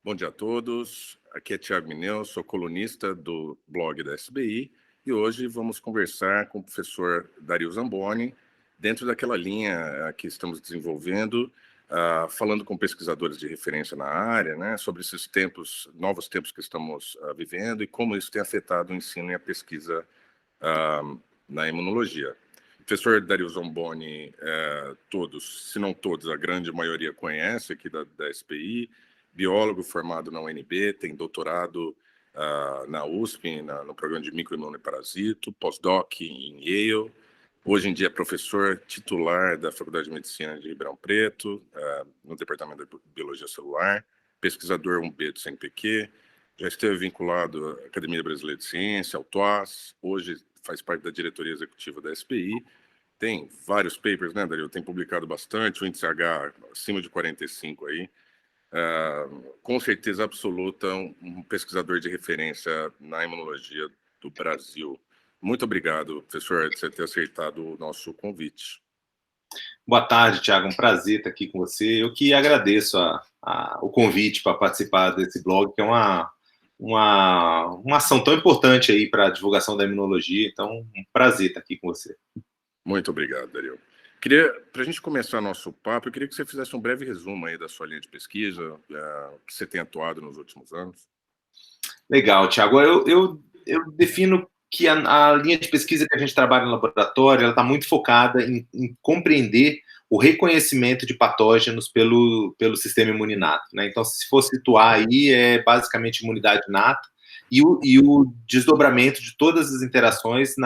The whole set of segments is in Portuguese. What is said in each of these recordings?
Bom dia a todos, aqui é Thiago Mineu, sou colunista do blog da SBI e hoje vamos conversar com o professor Dario Zamboni dentro daquela linha que estamos desenvolvendo, falando com pesquisadores de referência na área, né, sobre esses novos tempos que estamos vivendo e como isso tem afetado o ensino e a pesquisa na imunologia. O professor Dario Zamboni, todos, se não todos, a grande maioria conhece aqui da SBI, biólogo formado na UNB, tem doutorado na USP, no programa de microimunoparasito, pós-doc em Yale. Hoje em dia é professor titular da Faculdade de Medicina de Ribeirão Preto, no Departamento de Biologia Celular, pesquisador 1B do CNPq, já esteve vinculado à Academia Brasileira de Ciência, ao TOAS, hoje faz parte da diretoria executiva da SPI, tem vários papers, né, Dario? Tem publicado bastante, o índice H acima de 45 aí, com certeza absoluta, um pesquisador de referência na imunologia do Brasil. Muito obrigado, professor, por você ter aceitado o nosso convite. Boa tarde, Thiago. Um prazer estar aqui com você. Eu que agradeço o convite para participar desse blog, que é uma ação tão importante aí para a divulgação da imunologia. Então, um prazer estar aqui com você. Muito obrigado, Dario. Para a gente começar nosso papo, eu queria que você fizesse um breve resumo aí da sua linha de pesquisa, que você tem atuado nos últimos anos. Legal, Thiago. Eu defino que a linha de pesquisa que a gente trabalha no laboratório, ela está muito focada em compreender o reconhecimento de patógenos pelo sistema imuninato, né? Então, se for situar aí, é basicamente imunidade inata e o desdobramento de todas as interações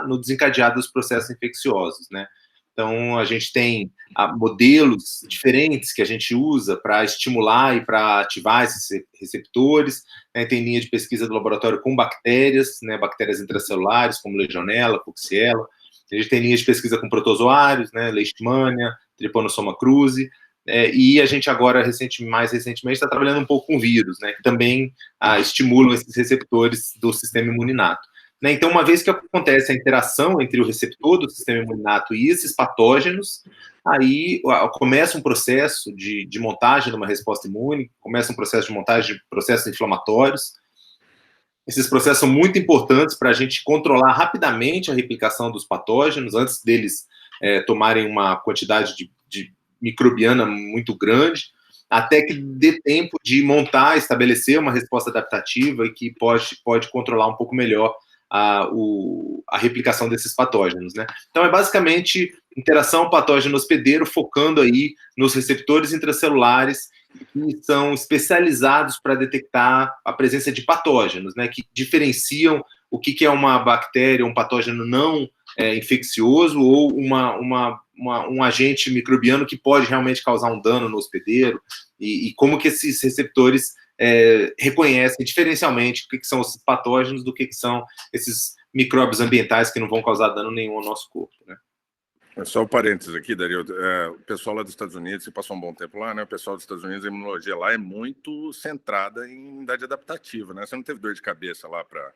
no desencadeado dos processos infecciosos, né? Então, a gente tem modelos diferentes que a gente usa para estimular e para ativar esses receptores, né? Tem linha de pesquisa do laboratório com bactérias, né? Bactérias intracelulares, como Legionella, Coxiella. A gente tem linha de pesquisa com protozoários, né? Leishmania, Trypanosoma cruzi. E a gente agora, mais recentemente, está trabalhando um pouco com vírus, né? Que também estimulam esses receptores do sistema imuninato. Né? Então, uma vez que acontece a interação entre o receptor do sistema imuninato e esses patógenos, aí começa um processo de montagem de uma resposta imune, começa um processo de montagem de processos inflamatórios. Esses processos são muito importantes para a gente controlar rapidamente a replicação dos patógenos, antes deles tomarem uma quantidade de microbiana muito grande, até que dê tempo de montar, estabelecer uma resposta adaptativa e que pode controlar um pouco melhor a replicação desses patógenos, né? Então, é basicamente interação patógeno-hospedeiro, focando aí nos receptores intracelulares que são especializados para detectar a presença de patógenos, né? Que diferenciam o que é uma bactéria, um patógeno não infeccioso ou um agente microbiano que pode realmente causar um dano no hospedeiro e como que esses receptores reconhecem diferencialmente o que são os patógenos do que são esses micróbios ambientais que não vão causar dano nenhum ao nosso corpo, né? Só um parênteses aqui, Dario. O pessoal lá dos Estados Unidos, você passou um bom tempo lá, né? O pessoal dos Estados Unidos, a imunologia lá é muito centrada em imunidade adaptativa, né? Você não teve dor de cabeça lá para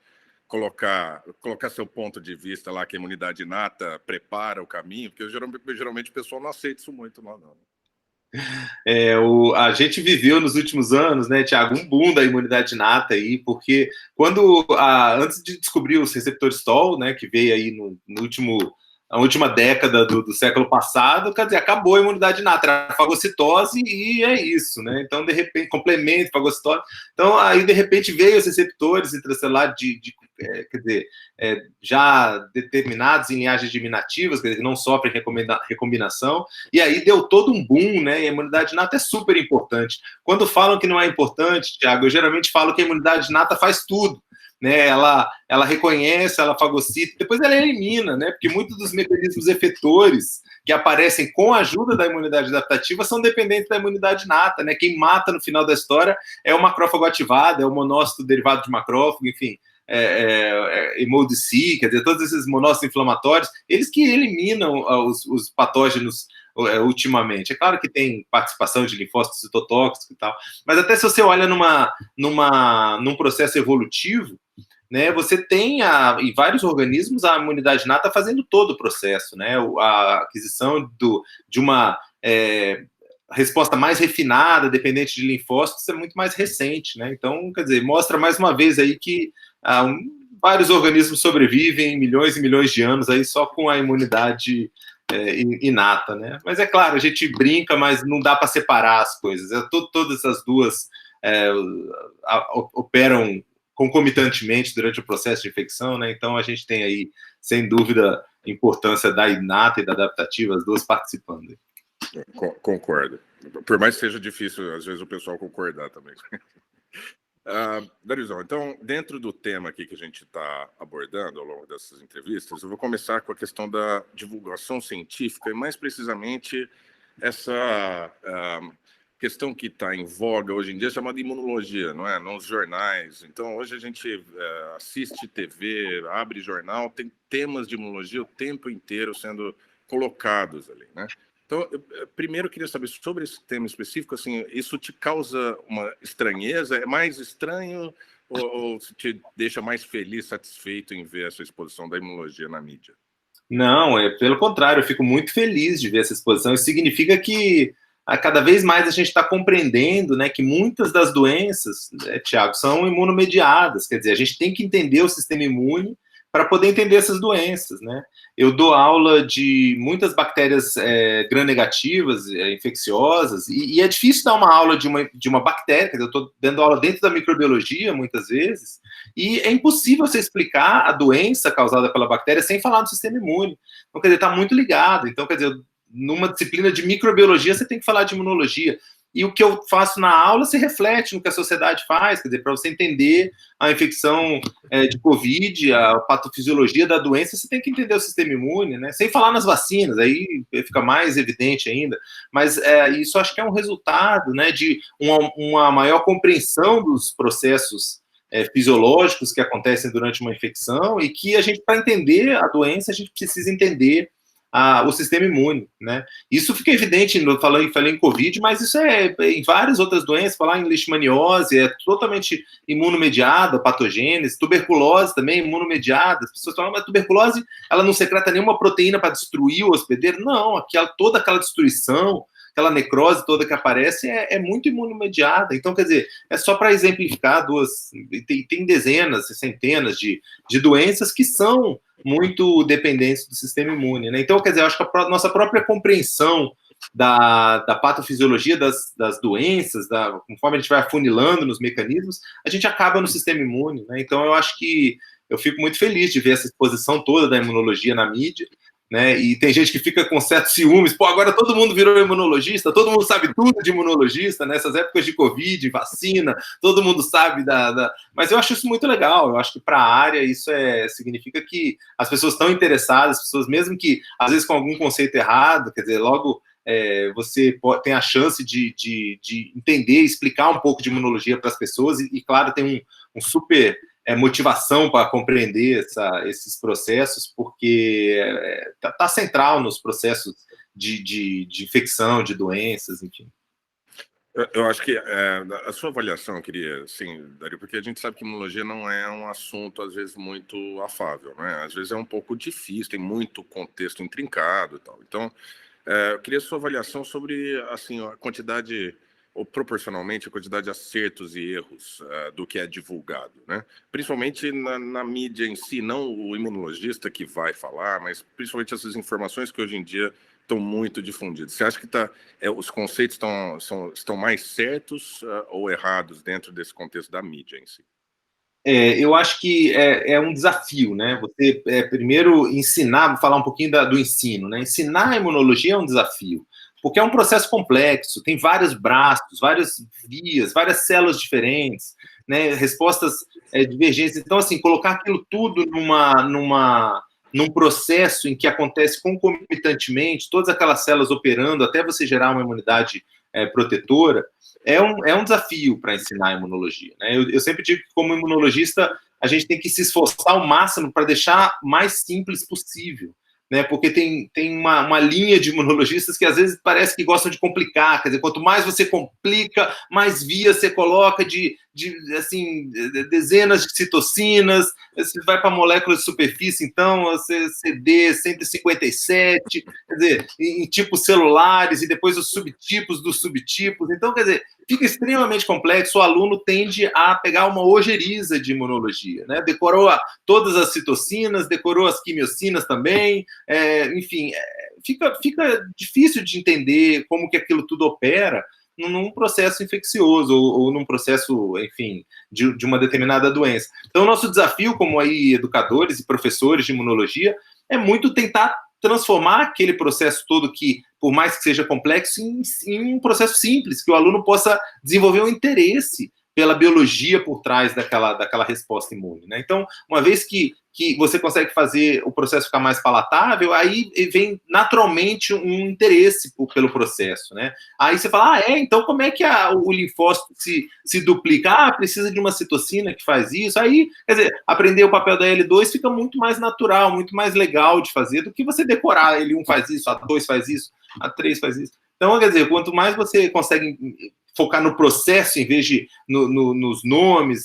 colocar seu ponto de vista lá, que a imunidade inata prepara o caminho, porque geralmente o pessoal não aceita isso muito lá, não. A gente viveu nos últimos anos, né, Thiago, um boom da imunidade inata aí, porque antes de descobrir os receptores TOL, né, que veio aí na última década do século passado, quer dizer, acabou a imunidade inata, era a fagocitose e é isso, né? Então, de repente, complemento, fagocitose. Então, aí, de repente, veio os receptores intracelulares quer dizer, já determinados em linhagens germinativas, quer dizer, que não sofrem recombinação, e aí deu todo um boom, né? E a imunidade inata é super importante. Quando falam que não é importante, Thiago, eu geralmente falo que a imunidade inata faz tudo. Né, ela reconhece, ela fagocita, depois ela elimina, né? Porque muitos dos mecanismos efetores que aparecem com a ajuda da imunidade adaptativa são dependentes da imunidade inata, né? Quem mata no final da história é o macrófago ativado, é o monócito derivado de macrófago, enfim, hemodici, quer dizer, todos esses monócitos inflamatórios, eles que eliminam os patógenos ultimamente. É claro que tem participação de linfócitos citotóxicos e tal, mas até se você olha num processo evolutivo, né, você tem em vários organismos a imunidade inata fazendo todo o processo, né, a aquisição de uma resposta mais refinada, dependente de linfócitos, é muito mais recente, né? Então, quer dizer, mostra mais uma vez aí que vários organismos sobrevivem milhões e milhões de anos aí só com a imunidade inata, né? Mas é claro, a gente brinca, mas não dá para separar as coisas. Todas as duas operam concomitantemente durante o processo de infecção, né? Então a gente tem aí, sem dúvida, a importância da inata e da adaptativa, as duas participando. Concordo. Por mais que seja difícil, às vezes, o pessoal concordar também. Darizão, então, dentro do tema aqui que a gente está abordando ao longo dessas entrevistas, eu vou começar com a questão da divulgação científica e, mais precisamente, essa questão que está em voga hoje em dia, chamada imunologia, não é? Nos jornais. Então, hoje a gente assiste TV, abre jornal, tem temas de imunologia o tempo inteiro sendo colocados ali, né? Então, primeiro eu queria saber sobre esse tema específico, assim, isso te causa uma estranheza? É mais estranho ou te deixa mais feliz, satisfeito em ver essa exposição da imunologia na mídia? Não, pelo contrário, eu fico muito feliz de ver essa exposição. Isso significa que cada vez mais a gente está compreendendo, né, que muitas das doenças, Tiago, são imunomediadas. Quer dizer, a gente tem que entender o sistema imune para poder entender essas doenças, né? Eu dou aula de muitas bactérias gram-negativas, infecciosas, e é difícil dar uma aula de uma bactéria, quer dizer, eu estou dando aula dentro da microbiologia, muitas vezes, e é impossível você explicar a doença causada pela bactéria sem falar do sistema imune. Então, quer dizer, está muito ligado. Então, quer dizer, numa disciplina de microbiologia, você tem que falar de imunologia. E o que eu faço na aula se reflete no que a sociedade faz, quer dizer, para você entender a infecção de Covid, a patofisiologia da doença, você tem que entender o sistema imune, né? Sem falar nas vacinas, aí fica mais evidente ainda. Mas isso acho que é um resultado, né, de uma maior compreensão dos processos fisiológicos que acontecem durante uma infecção e que a gente, para entender a doença, a gente precisa entender o sistema imune, né? Isso fica evidente, falei em Covid, mas isso em várias outras doenças, falar em leishmaniose, é totalmente imunomediada, patogênese, tuberculose também, imunomediada. As pessoas falam, mas a tuberculose, ela não secreta nenhuma proteína para destruir o hospedeiro? Não, toda aquela destruição, aquela necrose toda que aparece é muito imunomediada. Então, quer dizer, é só para exemplificar tem dezenas, centenas de doenças que são muito dependentes do sistema imune, né? Então, quer dizer, eu acho que a nossa própria compreensão da patofisiologia das doenças, conforme a gente vai afunilando nos mecanismos, a gente acaba no sistema imune, né? Então, eu acho que eu fico muito feliz de ver essa exposição toda da imunologia na mídia, né? E tem gente que fica com certos ciúmes, pô, agora todo mundo virou imunologista, todo mundo sabe tudo de imunologista, nessas épocas de Covid, vacina, todo mundo sabe Mas eu acho isso muito legal, eu acho que para a área isso significa que as pessoas estão interessadas, as pessoas mesmo que, às vezes, com algum conceito errado, quer dizer, logo você tem a chance de entender, explicar um pouco de imunologia para as pessoas, e claro, tem um super motivação para compreender esses processos, porque está central nos processos de infecção, de doenças, enfim. Eu acho que a sua avaliação, eu queria, sim, Dario, porque a gente sabe que imunologia não é um assunto, às vezes, muito afável, né? Às vezes é um pouco difícil, tem muito contexto intrincado e tal. Então, eu queria a sua avaliação sobre, assim, a quantidade, ou proporcionalmente, a quantidade de acertos e erros do que é divulgado, né? Principalmente na mídia em si, não o imunologista que vai falar, mas principalmente essas informações que hoje em dia estão muito difundidas. Você acha que os conceitos estão mais certos ou errados dentro desse contexto da mídia em si? Eu acho que é um desafio, né? Você primeiro ensinar, vou falar um pouquinho do ensino, né? Ensinar a imunologia é um desafio, porque é um processo complexo, tem vários braços, várias vias, várias células diferentes, né? Respostas divergentes. Então, assim, colocar aquilo tudo num processo em que acontece concomitantemente, todas aquelas células operando até você gerar uma imunidade protetora, é um desafio para ensinar a imunologia, né? Eu sempre digo que, como imunologista, a gente tem que se esforçar ao máximo para deixar mais simples possível, né? Porque tem uma linha de imunologistas que, às vezes, parece que gostam de complicar. Quer dizer, quanto mais você complica, mais vias você coloca de assim, dezenas de citocinas, você vai para moléculas de superfície, então, CD 157, quer dizer, em tipos celulares, e depois os subtipos dos subtipos. Então, quer dizer, fica extremamente complexo, o aluno tende a pegar uma ojeriza de imunologia, né? Decorou todas as citocinas, decorou as quimiocinas também, enfim, fica difícil de entender como que aquilo tudo opera num processo infeccioso ou num processo, enfim, de uma determinada doença. Então, o nosso desafio como aí educadores e professores de imunologia é muito tentar transformar aquele processo todo que, por mais que seja complexo, em um processo simples, que o aluno possa desenvolver um interesse pela biologia por trás daquela resposta imune, né? Então, uma vez que você consegue fazer o processo ficar mais palatável, aí vem naturalmente um interesse pelo processo, né? Aí você fala, então como é que o linfócito se duplica? Precisa de uma citocina que faz isso. Aí, quer dizer, aprender o papel da L2 fica muito mais natural, muito mais legal de fazer do que você decorar, L1 faz isso, A2 faz isso, A3 faz isso. Então, quer dizer, quanto mais você consegue focar no processo em vez de nos nomes,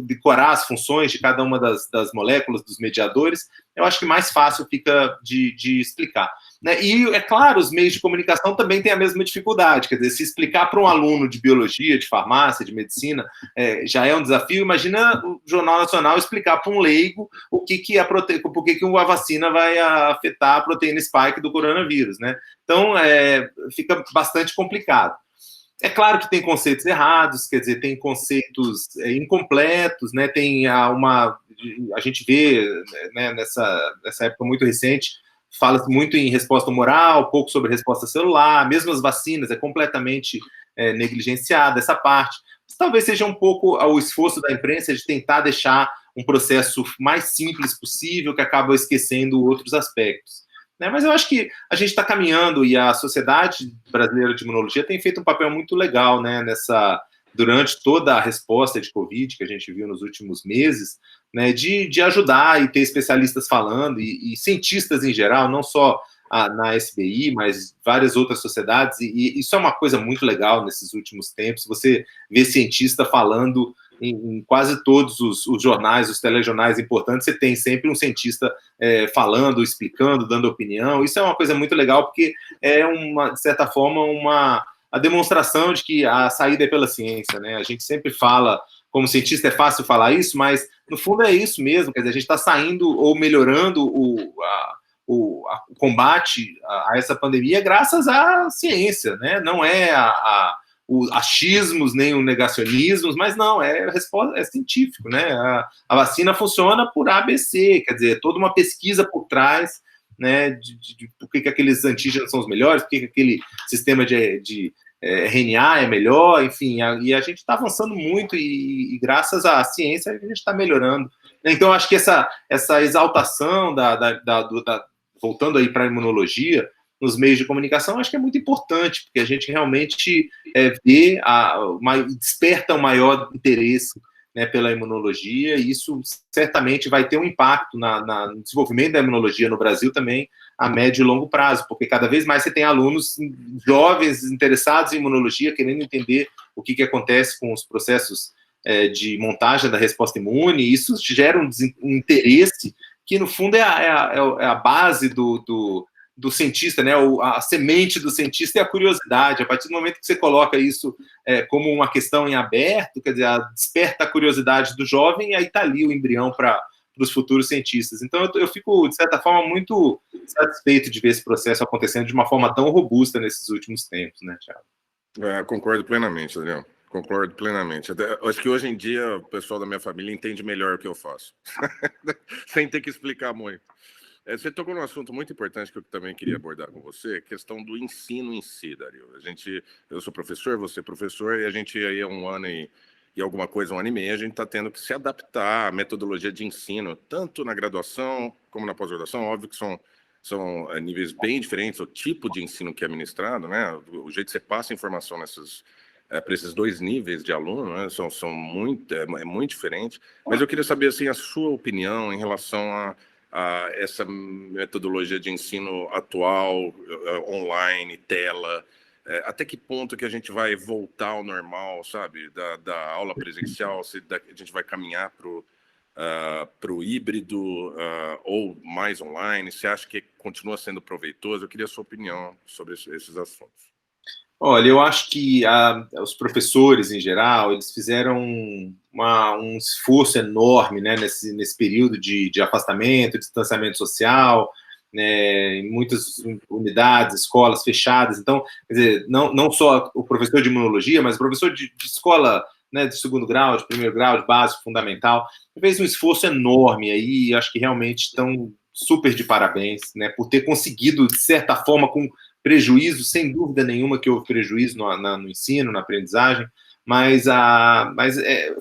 decorar as funções de cada uma das moléculas, dos mediadores, eu acho que mais fácil fica de explicar. Né? E, é claro, os meios de comunicação também têm a mesma dificuldade, quer dizer, se explicar para um aluno de biologia, de farmácia, de medicina, já é um desafio. Imagina o Jornal Nacional explicar para um leigo por que a vacina vai afetar a proteína spike do coronavírus, né? Então, fica bastante complicado. É claro que tem conceitos errados, quer dizer, tem conceitos incompletos, né? A gente vê, né, nessa época muito recente, fala-se muito em resposta humoral, pouco sobre resposta celular, mesmo as vacinas, é completamente negligenciada essa parte. Mas talvez seja um pouco o esforço da imprensa de tentar deixar um processo mais simples possível, que acaba esquecendo outros aspectos. Mas eu acho que a gente está caminhando, e a Sociedade Brasileira de Imunologia tem feito um papel muito legal, né, durante toda a resposta de Covid que a gente viu nos últimos meses, né, de ajudar e ter especialistas falando, e cientistas em geral, não só na SBI, mas várias outras sociedades, e isso é uma coisa muito legal nesses últimos tempos, você vê cientista falando em quase todos os jornais, os telejornais importantes, você tem sempre um cientista falando, explicando, dando opinião. Isso é uma coisa muito legal, porque é, de certa forma, a demonstração de que a saída é pela ciência, né? A gente sempre fala, como cientista é fácil falar isso, mas no fundo é isso mesmo, quer dizer, a gente está saindo ou melhorando o combate a essa pandemia graças à ciência, né? Não é achismos, nem o negacionismo, mas não, é científico, né? A vacina funciona por ABC, quer dizer, toda uma pesquisa por trás, né, de por que aqueles antígenos são os melhores, por que aquele sistema de RNA é melhor, enfim, e a gente está avançando muito, e graças à ciência a gente está melhorando. Então, acho que essa exaltação voltando aí para a imunologia, nos meios de comunicação, acho que é muito importante, porque a gente realmente desperta um maior interesse, né, pela imunologia, e isso certamente vai ter um impacto no desenvolvimento da imunologia no Brasil também, a médio e longo prazo, porque cada vez mais você tem alunos jovens interessados em imunologia, querendo entender o que acontece com os processos de montagem da resposta imune, e isso gera um interesse que, no fundo, é a base do cientista, né? A semente do cientista é a curiosidade. A partir do momento que você coloca isso como uma questão em aberto, quer dizer, desperta a curiosidade do jovem, e aí está ali o embrião para os futuros cientistas. Então, eu fico, de certa forma, muito satisfeito de ver esse processo acontecendo de uma forma tão robusta nesses últimos tempos, né, Thiago? Concordo plenamente, Adriano. Concordo plenamente. Acho que hoje em dia o pessoal da minha família entende melhor o que eu faço, sem ter que explicar muito. Você tocou num assunto muito importante que eu também queria abordar com você, a questão do ensino em si, Dario. Eu sou professor, você é professor, e a gente aí há um ano e alguma coisa, um ano e meio, a gente está tendo que se adaptar à metodologia de ensino, tanto na graduação como na pós-graduação. Óbvio que são níveis bem diferentes, o tipo de ensino que é ministrado, né? O jeito que você passa informação para esses dois níveis de aluno, né? É muito diferente. Mas eu queria saber, assim, a sua opinião em relação a essa metodologia de ensino atual, online, tela, até que ponto que a gente vai voltar ao normal, sabe, da aula presencial, se a gente vai caminhar para o híbrido ou mais online? Você acha que continua sendo proveitoso? Eu queria a sua opinião sobre esses assuntos. Olha, eu acho que os professores, em geral, eles fizeram um esforço enorme, né, nesse período de afastamento, distanciamento social, né, em muitas unidades, escolas fechadas. Então, quer dizer, não só o professor de imunologia, mas o professor de escola, né, de segundo grau, de primeiro grau, de básico, fundamental, fez um esforço enorme aí, e acho que realmente estão super de parabéns, né, por ter conseguido, de certa forma, com prejuízo, sem dúvida nenhuma que houve prejuízo no ensino, na aprendizagem, mas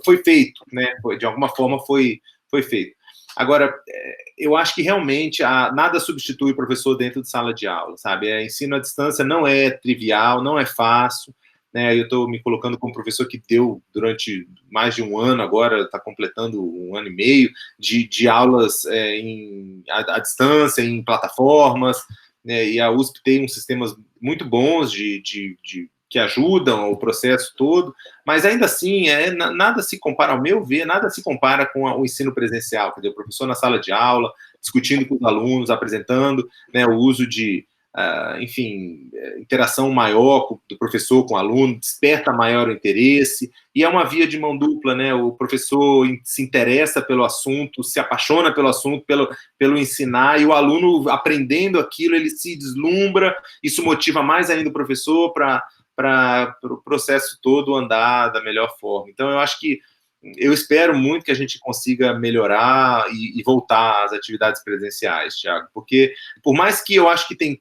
foi feito, né? De alguma forma foi feito. Agora, eu acho que realmente nada substitui o professor dentro de sala de aula, sabe? Ensino à distância não é trivial, não é fácil, né? Eu estou me colocando como professor que deu durante mais de um ano, agora está completando um ano e meio, de aulas à distância, em plataformas, né, e a USP tem uns sistemas muito bons que ajudam o processo todo, mas ainda assim, nada se compara, ao meu ver, nada se compara com o ensino presencial, quer dizer, o professor na sala de aula, discutindo com os alunos, apresentando, né, o uso de, enfim, interação maior do professor com o aluno, desperta maior o interesse, e é uma via de mão dupla, né? O professor se interessa pelo assunto, se apaixona pelo assunto, pelo ensinar, e o aluno, aprendendo aquilo, ele se deslumbra, isso motiva mais ainda o professor para o processo todo andar da melhor forma. Então, eu espero muito que a gente consiga melhorar e voltar às atividades presenciais, Thiago, porque por mais que eu acho que tem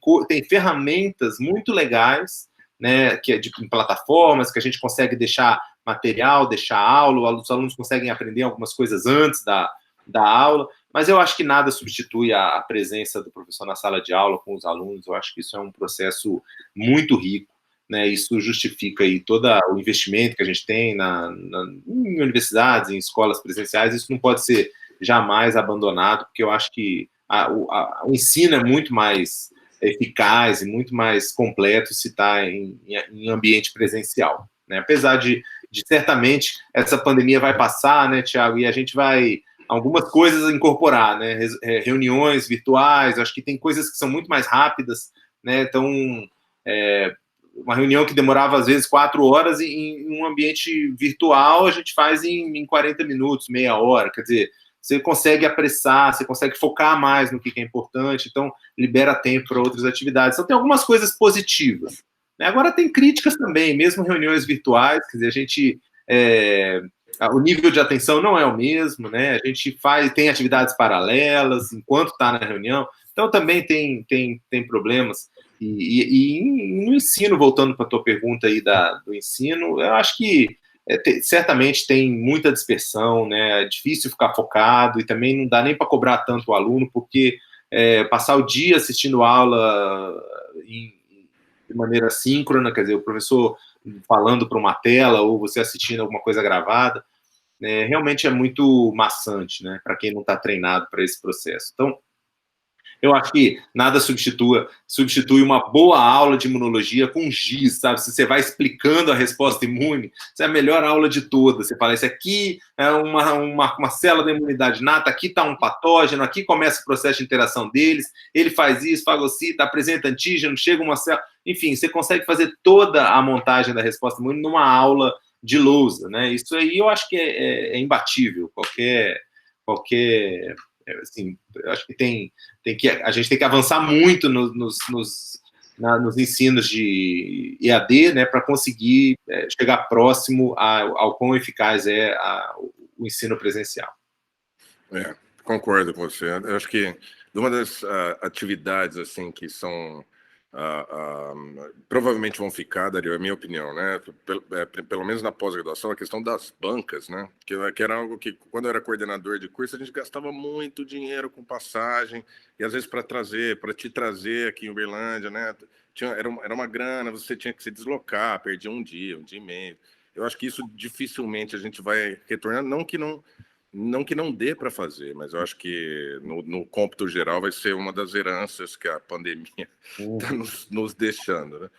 ferramentas muito legais, né, que é de plataformas, que a gente consegue deixar material, deixar aula, os alunos conseguem aprender algumas coisas antes da aula, mas eu acho que nada substitui a presença do professor na sala de aula com os alunos. Eu acho que isso é um processo muito rico, né? Isso justifica aí todo o investimento que a gente tem em universidades, em escolas presenciais. Isso não pode ser jamais abandonado, porque eu acho que o ensino é muito mais eficaz e muito mais completo se está em ambiente presencial, né? Apesar de certamente essa pandemia vai passar, né, Tiago, e a gente vai algumas coisas incorporar, né, reuniões virtuais, acho que tem coisas que são muito mais rápidas, né, então uma reunião que demorava às vezes 4 horas em um ambiente virtual a gente faz em 40 minutos, meia hora, quer dizer, você consegue apressar, você consegue focar mais no que é importante, então libera tempo para outras atividades. Então tem algumas coisas positivas. Agora tem críticas também, mesmo reuniões virtuais, quer dizer, a gente o nível de atenção não é o mesmo, né? A gente tem atividades paralelas enquanto está na reunião, então também tem problemas. E no ensino, voltando para a tua pergunta aí do ensino, eu acho que certamente tem muita dispersão, né? É difícil ficar focado e também não dá nem para cobrar tanto o aluno, porque passar o dia assistindo aula de maneira síncrona, quer dizer, o professor falando para uma tela ou você assistindo alguma coisa gravada, né, realmente é muito maçante, né, para quem não está treinado para esse processo. Então, eu acho que nada substitui uma boa aula de imunologia com giz, sabe? Se você vai explicando a resposta imune, isso é a melhor aula de todas. Você fala, isso aqui é uma célula da imunidade nata, aqui está um patógeno, aqui começa o processo de interação deles, ele faz isso, fagocita, apresenta antígeno, chega uma célula... Enfim, você consegue fazer toda a montagem da resposta imune numa aula de lousa, né? Isso aí eu acho que é imbatível. Qualquer assim, eu acho que a gente tem que avançar muito nos ensinos de EAD, né, para conseguir chegar próximo ao quão eficaz é o ensino presencial. Concordo com você. Eu acho que uma das atividades assim que são provavelmente vão ficar, Dario, é a minha opinião, né? Pelo menos na pós-graduação, a questão das bancas, né? Que era algo que, quando eu era coordenador de curso, a gente gastava muito dinheiro com passagem, e às vezes para te trazer aqui em Uberlândia, né? Era uma grana, você tinha que se deslocar, perdia um dia e meio. Eu acho que isso dificilmente a gente vai retornar, não que não dê para fazer, mas eu acho que no cômputo geral vai ser uma das heranças que a pandemia está nos deixando, né?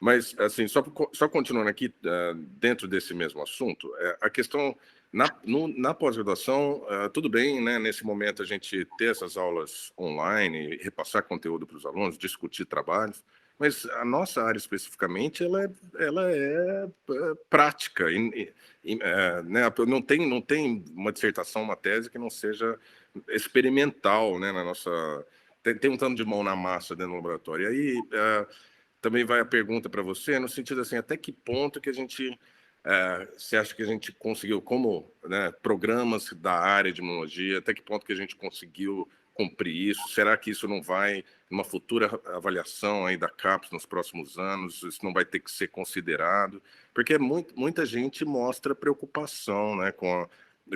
Mas, assim, só continuando aqui, dentro desse mesmo assunto, a questão, na pós-graduação, tudo bem, né, nesse momento a gente ter essas aulas online, repassar conteúdo para os alunos, discutir trabalhos, mas a nossa área especificamente, ela é prática, né, não tem uma dissertação, uma tese que não seja experimental, né, na nossa... Tem um tanto de mão na massa dentro do laboratório. E aí... também vai a pergunta para você, no sentido assim, até que ponto que a gente, você acha que a gente conseguiu, como, né, programas da área de imunologia, até que ponto que a gente conseguiu cumprir isso? Será que isso não vai, numa futura avaliação aí da CAPES nos próximos anos, isso não vai ter que ser considerado? Porque muita gente mostra preocupação, né,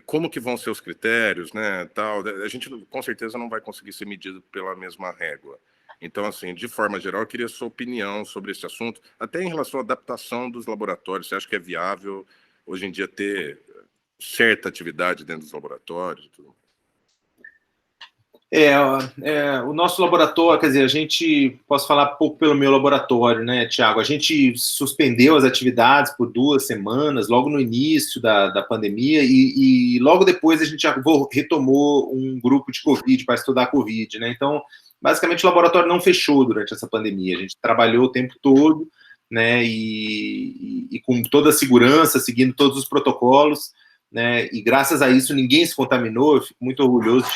como que vão ser os critérios, né, tal. A gente com certeza não vai conseguir ser medido pela mesma régua. Então, assim, de forma geral, eu queria a sua opinião sobre esse assunto, até em relação à adaptação dos laboratórios. Você acha que é viável, hoje em dia, ter certa atividade dentro dos laboratórios? Tudo? O nosso laboratório, quer dizer, a gente, posso falar pouco pelo meu laboratório, né, Tiago? A gente suspendeu as atividades por 2 semanas, logo no início da pandemia, e logo depois a gente já retomou um grupo de Covid, para estudar a Covid, né? Então, basicamente, o laboratório não fechou durante essa pandemia, a gente trabalhou o tempo todo, né, e com toda a segurança, seguindo todos os protocolos, né, e graças a isso ninguém se contaminou. Eu fico muito orgulhoso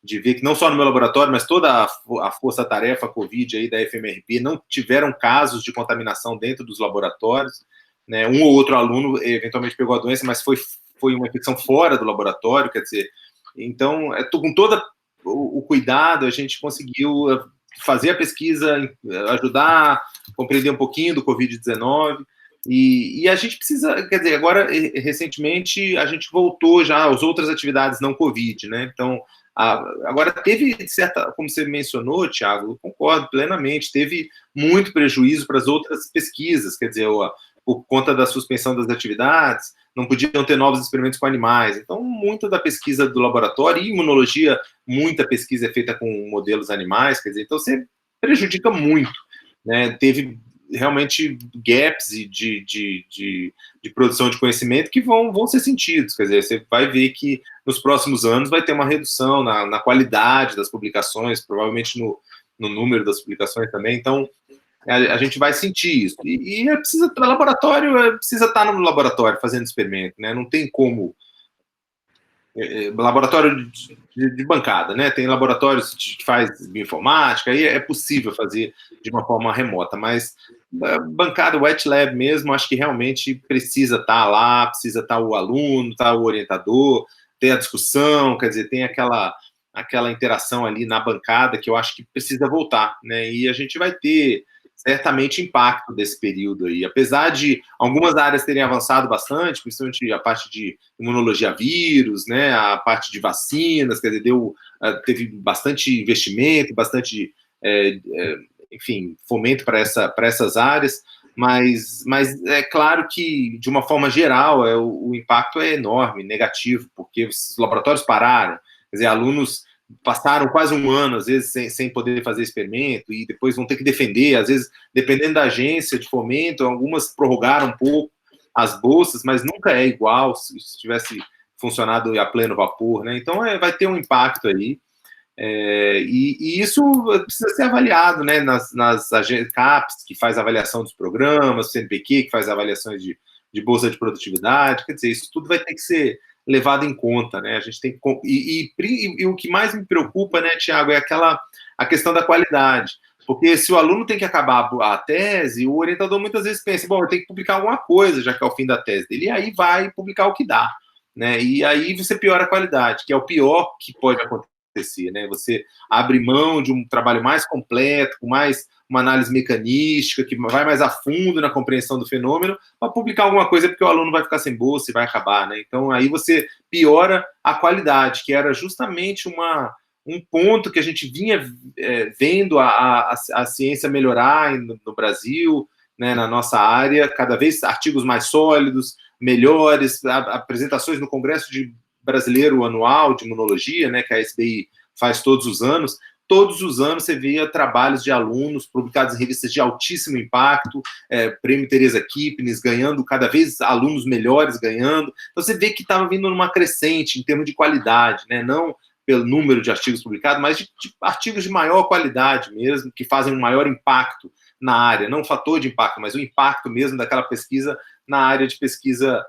de ver que não só no meu laboratório, mas toda a força-tarefa Covid aí da FMRP não tiveram casos de contaminação dentro dos laboratórios, né? Um ou outro aluno eventualmente pegou a doença, mas foi uma infecção fora do laboratório, quer dizer, então, com todo o cuidado, a gente conseguiu fazer a pesquisa, ajudar a compreender um pouquinho do Covid-19, e a gente precisa, quer dizer, agora, recentemente, a gente voltou já às outras atividades não Covid, né? Então, agora teve certa, como você mencionou, Tiago, eu concordo plenamente, teve muito prejuízo para as outras pesquisas, quer dizer, por conta da suspensão das atividades, não podiam ter novos experimentos com animais. Então, muita da pesquisa do laboratório, e imunologia, muita pesquisa é feita com modelos animais, quer dizer, então você prejudica muito, né? Teve realmente gaps de produção de conhecimento que vão ser sentidos, quer dizer, você vai ver que nos próximos anos vai ter uma redução na qualidade das publicações, provavelmente no número das publicações também, então a gente vai sentir isso, e precisa, o laboratório precisa estar no laboratório fazendo experimento, né? Não tem como laboratório de bancada, né? Tem laboratórios que faz bioinformática, aí é possível fazer de uma forma remota, mas bancada, wet lab mesmo, acho que realmente precisa estar lá, precisa estar o aluno, estar o orientador, ter a discussão, quer dizer, tem aquela interação ali na bancada que eu acho que precisa voltar, né? E a gente vai ter certamente impacto desse período aí, apesar de algumas áreas terem avançado bastante, principalmente a parte de imunologia vírus, né, a parte de vacinas, quer dizer, teve bastante investimento, bastante, enfim, fomento para essas áreas, mas é claro que, de uma forma geral, o impacto é enorme, negativo, porque os laboratórios pararam, quer dizer, alunos passaram quase um ano, às vezes, sem poder fazer experimento, e depois vão ter que defender, às vezes, dependendo da agência de fomento, algumas prorrogaram um pouco as bolsas, mas nunca é igual se tivesse funcionado a pleno vapor, né? Então, vai ter um impacto aí, e isso precisa ser avaliado, né, nas agências CAPES, que faz avaliação dos programas, CNPq, que faz avaliações de bolsa de produtividade, quer dizer, isso tudo vai ter que ser levado em conta, né? A gente tem que, e o que mais me preocupa, né, Tiago, é a questão da qualidade, porque se o aluno tem que acabar a tese, o orientador muitas vezes pensa, bom, eu tenho que publicar alguma coisa, já que é o fim da tese dele, e aí vai publicar o que dá, né? E aí você piora a qualidade, que é o pior que pode acontecer, né? Você abre mão de um trabalho mais completo, com mais uma análise mecanística, que vai mais a fundo na compreensão do fenômeno, para publicar alguma coisa, porque o aluno vai ficar sem bolsa e vai acabar, né? Então, aí você piora a qualidade, que era justamente um ponto que a gente vinha vendo a ciência melhorar no Brasil, né, na nossa área, cada vez artigos mais sólidos, melhores, apresentações no Congresso Brasileiro Anual de Imunologia, né, que a SBI faz todos os anos, todos os anos você via trabalhos de alunos publicados em revistas de altíssimo impacto, Prêmio Teresa Kipnis ganhando, cada vez alunos melhores ganhando. Então você vê que estava vindo numa crescente em termos de qualidade, né? Não pelo número de artigos publicados, mas de artigos de maior qualidade mesmo, que fazem um maior impacto na área, não o fator de impacto, mas o impacto mesmo daquela pesquisa na área de pesquisa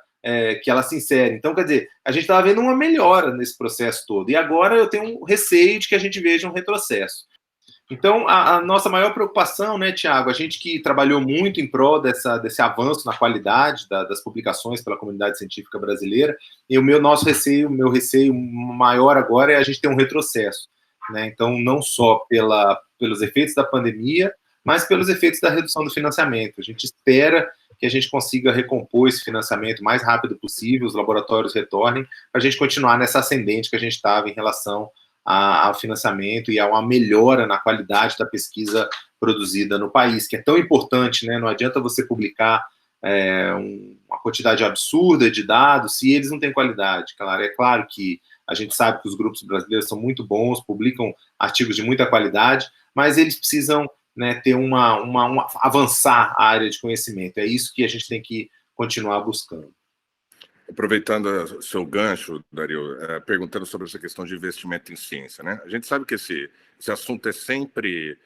que ela se insere. Então, quer dizer, a gente estava vendo uma melhora nesse processo todo, e agora eu tenho um receio de que a gente veja um retrocesso. Então, a nossa maior preocupação, né, Tiago, a gente que trabalhou muito em prol desse avanço na qualidade das publicações pela comunidade científica brasileira, e o meu receio maior agora é a gente ter um retrocesso, né? Então, não só pelos efeitos da pandemia, mas pelos efeitos da redução do financiamento. A gente espera que a gente consiga recompor esse financiamento o mais rápido possível, os laboratórios retornem, para a gente continuar nessa ascendente que a gente estava em relação ao financiamento e a uma melhora na qualidade da pesquisa produzida no país, que é tão importante, né? Não adianta você publicar uma quantidade absurda de dados se eles não têm qualidade. Claro, é claro que a gente sabe que os grupos brasileiros são muito bons, publicam artigos de muita qualidade, mas eles precisam, né, ter avançar a área de conhecimento. É isso que a gente tem que continuar buscando. Aproveitando o seu gancho, Dario, perguntando sobre essa questão de investimento em ciência, né? A gente sabe que esse assunto é sempre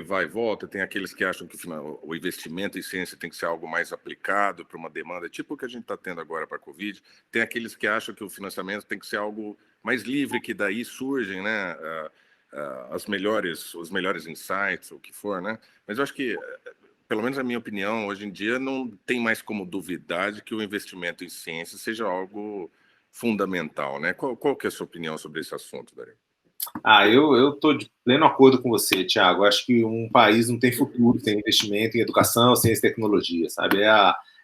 vai e volta, tem aqueles que acham que o investimento em ciência tem que ser algo mais aplicado para uma demanda, tipo o que a gente está tendo agora para a Covid, tem aqueles que acham que o financiamento tem que ser algo mais livre, que daí surgem, né, os melhores insights, o que for, né? Mas eu acho que, pelo menos a minha opinião, hoje em dia não tem mais como duvidar de que o investimento em ciência seja algo fundamental, né? Qual que é a sua opinião sobre esse assunto, Dario? Eu estou de pleno acordo com você, Tiago. Acho que um país não tem futuro sem investimento em educação, ciência e tecnologia, sabe?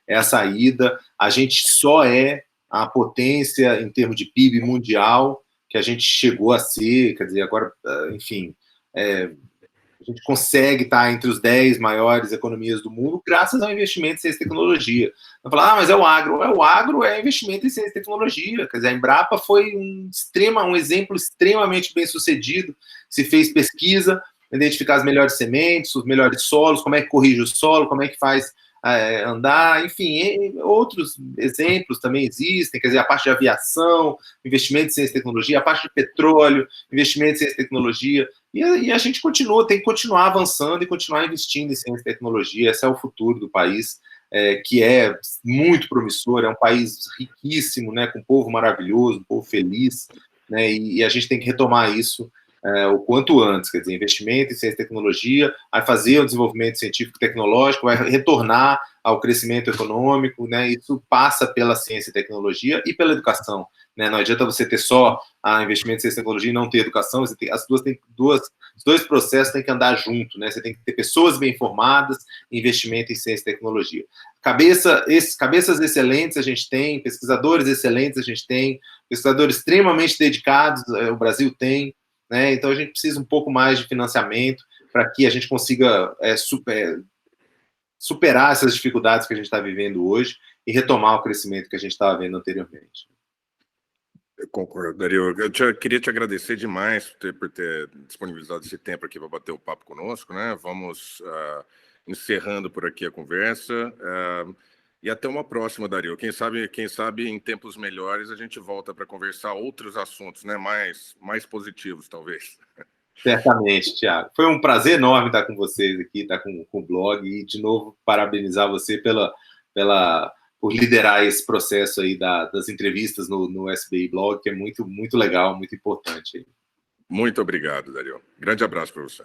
É a saída. A gente só é a potência em termos de PIB mundial que a gente chegou a ser, quer dizer, agora, enfim, a gente consegue estar entre os 10 maiores economias do mundo graças ao investimento em ciência e tecnologia. Vai falar, mas é o agro. O agro é investimento em ciência e tecnologia. Quer dizer, a Embrapa foi um exemplo extremamente bem sucedido. Se fez pesquisa, identificar as melhores sementes, os melhores solos, como é que corrige o solo, como é que faz andar, enfim, outros exemplos também existem, quer dizer, a parte de aviação, investimento em ciência e tecnologia, a parte de petróleo, investimento em ciência e tecnologia, e a gente tem que continuar avançando e continuar investindo em ciência e tecnologia. Esse é o futuro do país, que é muito promissor, é um país riquíssimo, né, com um povo maravilhoso, um povo feliz, né, e a gente tem que retomar isso o quanto antes, quer dizer, investimento em ciência e tecnologia, vai fazer o desenvolvimento científico e tecnológico, vai retornar ao crescimento econômico, né? Isso passa pela ciência e tecnologia e pela educação, né? Não adianta você ter só investimento em ciência e tecnologia e não ter educação, os dois processos têm que andar junto, né? Você tem que ter pessoas bem formadas, investimento em ciência e tecnologia. Cabeças excelentes a gente tem, pesquisadores excelentes a gente tem, pesquisadores extremamente dedicados o Brasil tem, né? Então a gente precisa um pouco mais de financiamento para que a gente consiga superar essas dificuldades que a gente está vivendo hoje e retomar o crescimento que a gente estava vendo anteriormente. Eu concordo, Dario. Eu queria te agradecer demais por ter disponibilizado esse tempo aqui para bater o papo conosco, né? Vamos encerrando por aqui a conversa. E até uma próxima, Dario. Quem sabe em tempos melhores a gente volta para conversar outros assuntos, né? Mais positivos, talvez. Certamente, Tiago. Foi um prazer enorme estar com vocês aqui, estar com o blog, e de novo parabenizar você por liderar esse processo aí das entrevistas no SBI Blog, que é muito, muito legal, muito importante. Muito obrigado, Dario. Grande abraço para você.